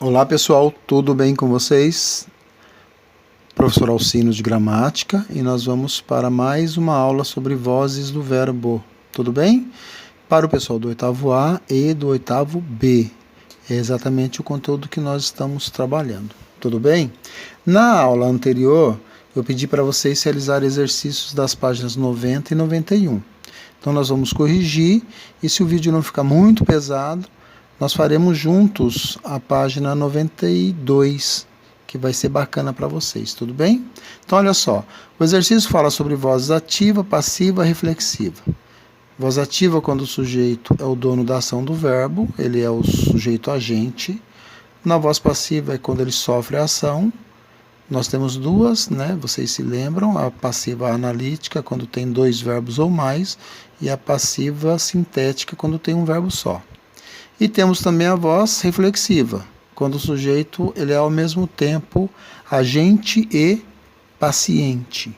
Olá pessoal, tudo bem com vocês? Professor Alcino de Gramática e nós vamos para mais uma aula sobre vozes do verbo, tudo bem? Para o pessoal do oitavo A e do oitavo B, é exatamente o conteúdo que nós estamos trabalhando, tudo bem? Na aula anterior, eu pedi para vocês realizar exercícios das páginas 90 e 91. Então nós vamos corrigir e se o vídeo não ficar muito pesado, nós faremos juntos a página 92, que vai ser bacana para vocês, tudo bem? Então, olha só, o exercício fala sobre vozes ativa, passiva, reflexiva. Voz ativa quando o sujeito é o dono da ação do verbo, ele é o sujeito agente. Na voz passiva é quando ele sofre a ação. Nós temos duas, né? Vocês se lembram, a passiva analítica, quando tem dois verbos ou mais, e a passiva sintética, quando tem um verbo só. E temos também a voz reflexiva, quando o sujeito ele é ao mesmo tempo agente e paciente,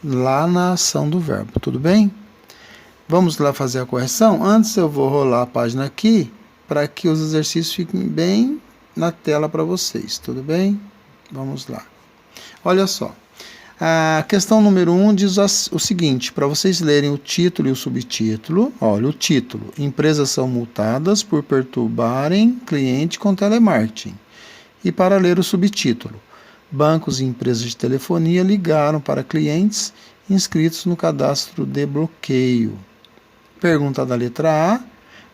lá na ação do verbo, tudo bem? Vamos lá fazer a correção? Antes eu vou rolar a página aqui, para que os exercícios fiquem bem na tela para vocês, tudo bem? Vamos lá. Olha só. A questão número 1 diz o seguinte, para vocês lerem o título e o subtítulo, olha o título, empresas são multadas por perturbarem cliente com telemarketing. E para ler o subtítulo, bancos e empresas de telefonia ligaram para clientes inscritos no cadastro de bloqueio. Pergunta da letra A,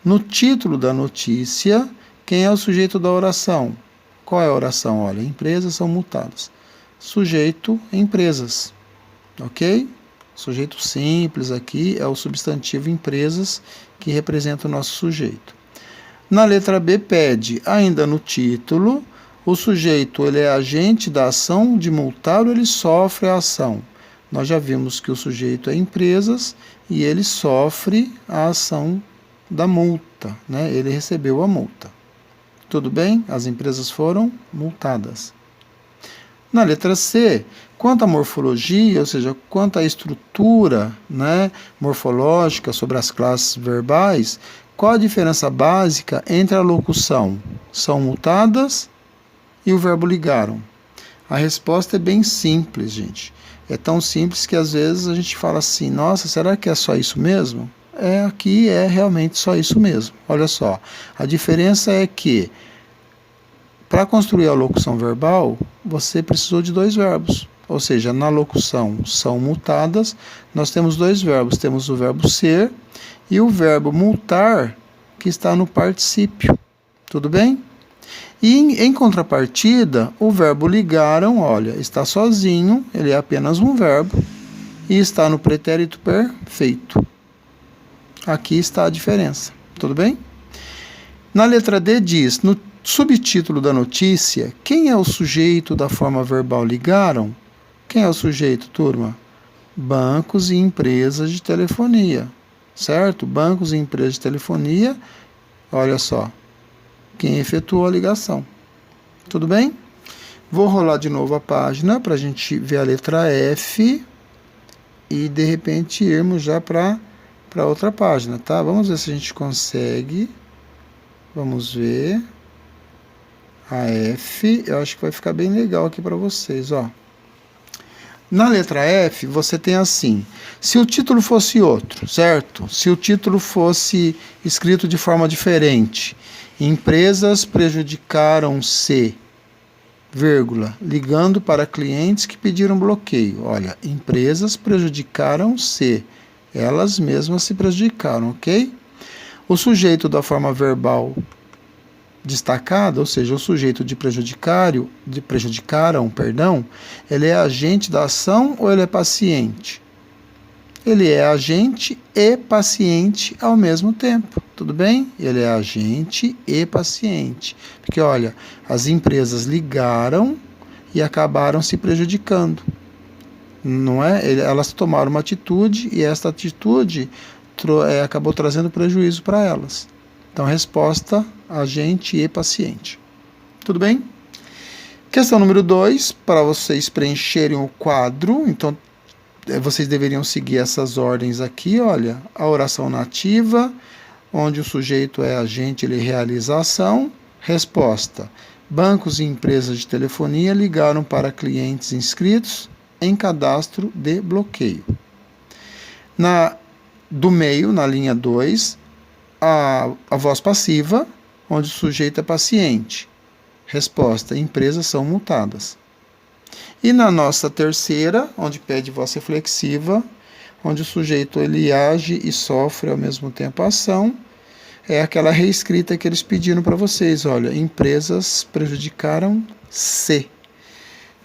no título da notícia, quem é o sujeito da oração? Qual é a oração? Olha, empresas são multadas. Sujeito, empresas, ok? Sujeito simples aqui é o substantivo empresas que representa o nosso sujeito. Na letra B pede, ainda no título, o sujeito ele é agente da ação de multar ou ele sofre a ação? Nós já vimos que o sujeito é empresas e ele sofre a ação da multa, né? Ele recebeu a multa. Tudo bem? As empresas foram multadas. Na letra C, quanto à morfologia, ou seja, quanto à estrutura, né, morfológica sobre as classes verbais, qual a diferença básica entre a locução são multadas e o verbo ligaram? A resposta é bem simples, gente. É tão simples que às vezes a gente fala assim, nossa, será que é só isso mesmo? Aqui é realmente só isso mesmo. Olha só, a diferença é que para construir a locução verbal, você precisou de dois verbos. Ou seja, na locução são multadas, nós temos dois verbos. Temos o verbo ser e o verbo multar, que está no particípio. Tudo bem? E em contrapartida, o verbo ligaram, olha, está sozinho, ele é apenas um verbo, e está no pretérito perfeito. Aqui está a diferença. Tudo bem? Na letra D diz, no subtítulo da notícia, quem é o sujeito da forma verbal ligaram? Quem é o sujeito, turma? Bancos e empresas de telefonia, certo? Bancos e empresas de telefonia, olha só, quem efetuou a ligação. Tudo bem? Vou rolar de novo a página para a gente ver a letra F e de repente irmos já para outra página, tá? Vamos ver se a gente consegue. Vamos ver. A F, eu acho que vai ficar bem legal aqui para vocês, ó. Na letra F, você tem assim, se o título fosse outro, certo? Se o título fosse escrito de forma diferente, empresas prejudicaram-se, vírgula, ligando para clientes que pediram bloqueio. Olha, empresas prejudicaram-se, elas mesmas se prejudicaram, ok? O sujeito da forma verbal destacada, ou seja, o sujeito de prejudicaram, ele é agente da ação ou ele é paciente? Ele é agente e paciente ao mesmo tempo, tudo bem? Ele é agente e paciente, porque olha, as empresas ligaram e acabaram se prejudicando, não é? Elas tomaram uma atitude e esta atitude acabou trazendo prejuízo para elas. Então, resposta, agente e paciente. Tudo bem? Questão número 2, para vocês preencherem o quadro, então, vocês deveriam seguir essas ordens aqui, olha, a oração nativa, onde o sujeito é agente, ele realiza a ação, Resposta: bancos e empresas de telefonia ligaram para clientes inscritos em cadastro de bloqueio. Do meio, na linha 2, a voz passiva, onde o sujeito é paciente. Resposta: empresas são multadas. E na nossa terceira, onde pede voz reflexiva, onde o sujeito ele age e sofre ao mesmo tempo a ação, é aquela reescrita que eles pediram para vocês. Olha, empresas prejudicaram-se.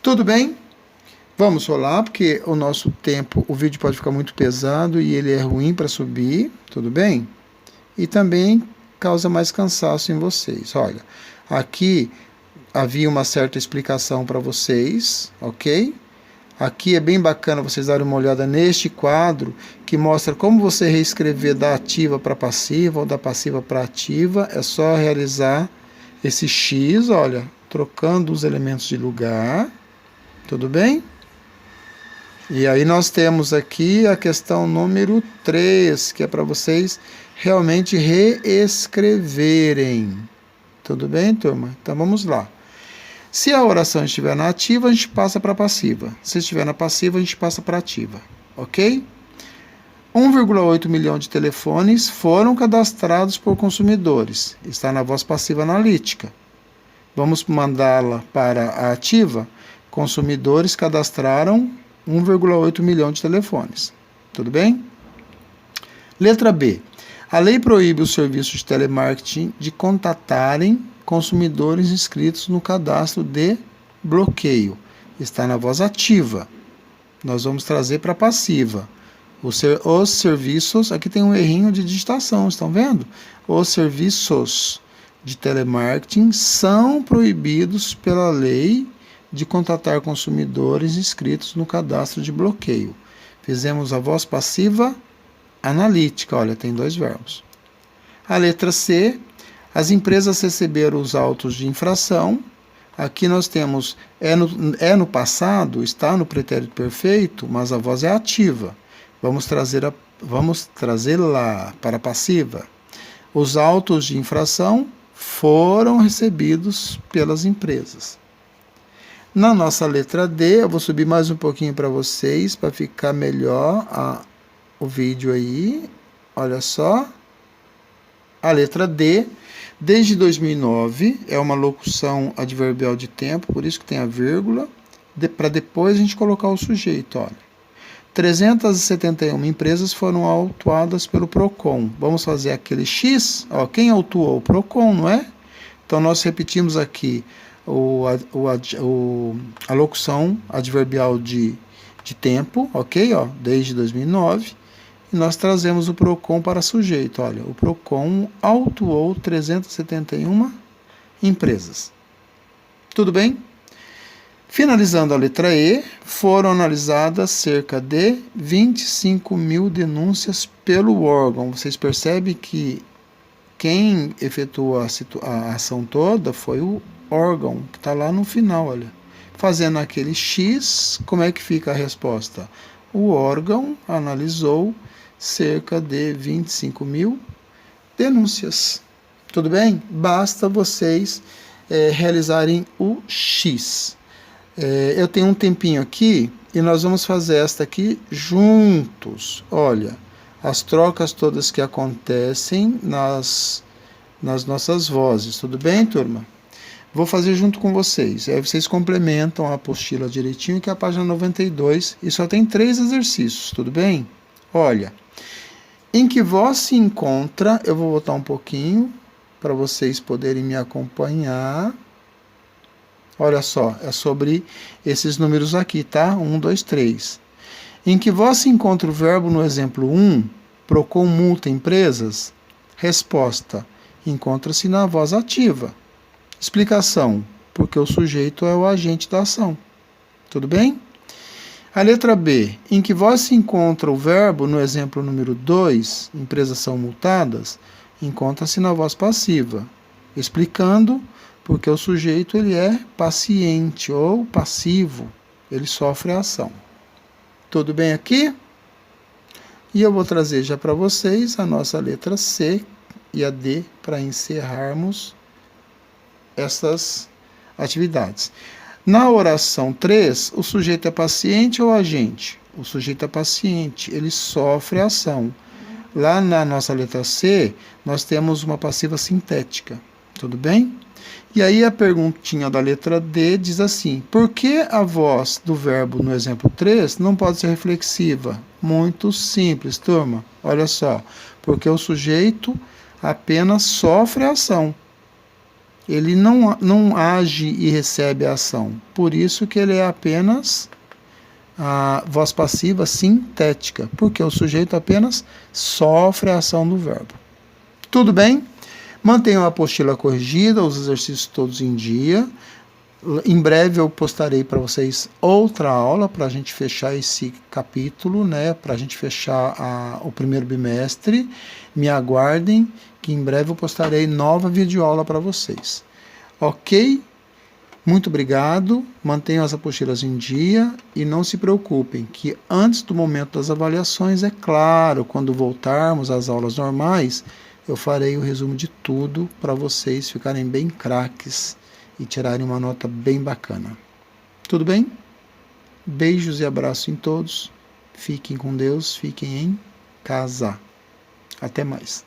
Tudo bem? Vamos rolar, porque o nosso tempo, o vídeo pode ficar muito pesado e ele é ruim para subir, tudo bem? E também causa mais cansaço em vocês. Olha, aqui havia uma certa explicação para vocês, ok? Aqui é bem bacana vocês darem uma olhada neste quadro, que mostra como você reescrever da ativa para passiva ou da passiva para ativa. É só realizar esse X, olha, trocando os elementos de lugar, tudo bem? E aí nós temos aqui a questão número 3, que é para vocês realmente reescreverem. Tudo bem, turma? Então vamos lá. Se a oração estiver na ativa, a gente passa para a passiva. Se estiver na passiva, a gente passa para a ativa. Ok? 1,8 milhão de telefones foram cadastrados por consumidores. Está na voz passiva analítica. Vamos mandá-la para a ativa. Consumidores cadastraram 1,8 milhão de telefones. Tudo bem? Letra B. A lei proíbe os serviços de telemarketing de contatarem consumidores inscritos no cadastro de bloqueio. Está na voz ativa. Nós vamos trazer para a passiva. Os serviços, aqui tem um errinho de digitação, estão vendo? Os serviços de telemarketing são proibidos pela lei de contatar consumidores inscritos no cadastro de bloqueio. Fizemos a voz passiva analítica, olha, tem 2 verbos. A letra C, as empresas receberam os autos de infração. Aqui nós temos, no passado, está no pretérito perfeito, mas a voz é ativa. Vamos trazê-la para a passiva. Os autos de infração foram recebidos pelas empresas. Na nossa letra D, eu vou subir mais um pouquinho para vocês, para ficar melhor o vídeo aí. Olha só. A letra D, desde 2009, é uma locução adverbial de tempo, por isso que tem a vírgula, para depois a gente colocar o sujeito, olha. 371 empresas foram autuadas pelo PROCON. Vamos fazer aquele X, ó, quem autuou? O PROCON, não é? Então nós repetimos aqui a locução adverbial de tempo, ok? Ó, desde 2009. E nós trazemos o PROCON para sujeito. Olha, o PROCON autuou 371 empresas. Tudo bem? Finalizando a letra E, foram analisadas cerca de 25 mil denúncias pelo órgão. Vocês percebem que quem efetuou a ação toda foi o órgão, que está lá no final, olha. Fazendo aquele X, como é que fica a resposta? O órgão analisou cerca de 25 mil denúncias. Tudo bem? Basta vocês realizarem o X. Eu tenho um tempinho aqui e nós vamos fazer esta aqui juntos. Olha, as trocas todas que acontecem nas nossas vozes. Tudo bem, turma? Vou fazer junto com vocês. Aí vocês complementam a apostila direitinho, que é a página 92, e só tem 3 exercícios, tudo bem? Olha, em que voz se encontra, eu vou voltar um pouquinho para vocês poderem me acompanhar. Olha só, é sobre esses números aqui, tá? 1, 2, 3. Em que voz se encontra o verbo no exemplo 1, PROCON multa empresas? Resposta, encontra-se na voz ativa. Explicação, porque o sujeito é o agente da ação. Tudo bem? A letra B, em que voz se encontra o verbo no exemplo número 2, empresas são multadas? Encontra-se na voz passiva. Explicando, porque o sujeito ele é paciente ou passivo, ele sofre a ação. Tudo bem aqui? E eu vou trazer já para vocês a nossa letra C e a D para encerrarmos essas atividades. Na oração 3, o sujeito é paciente ou agente? O sujeito é paciente, ele sofre a ação. Lá na nossa letra C, nós temos uma passiva sintética, tudo bem? E aí a perguntinha da letra D diz assim: por que a voz do verbo no exemplo 3 não pode ser reflexiva? Muito simples, turma. Olha só, porque o sujeito apenas sofre a ação. Ele não age e recebe a ação. Por isso que ele é apenas a voz passiva sintética, porque o sujeito apenas sofre a ação do verbo. Tudo bem? Mantenham a apostila corrigida, os exercícios todos em dia. Em breve eu postarei para vocês outra aula para a gente fechar esse capítulo, né? Para a gente fechar o primeiro bimestre. Me aguardem que em breve eu postarei nova videoaula para vocês. Ok? Muito obrigado. Mantenham as apostilas em dia e não se preocupem que antes do momento das avaliações, é claro, quando voltarmos às aulas normais, eu farei o resumo de tudo para vocês ficarem bem craques e tirarem uma nota bem bacana. Tudo bem? Beijos e abraços em todos. Fiquem com Deus, fiquem em casa. Até mais.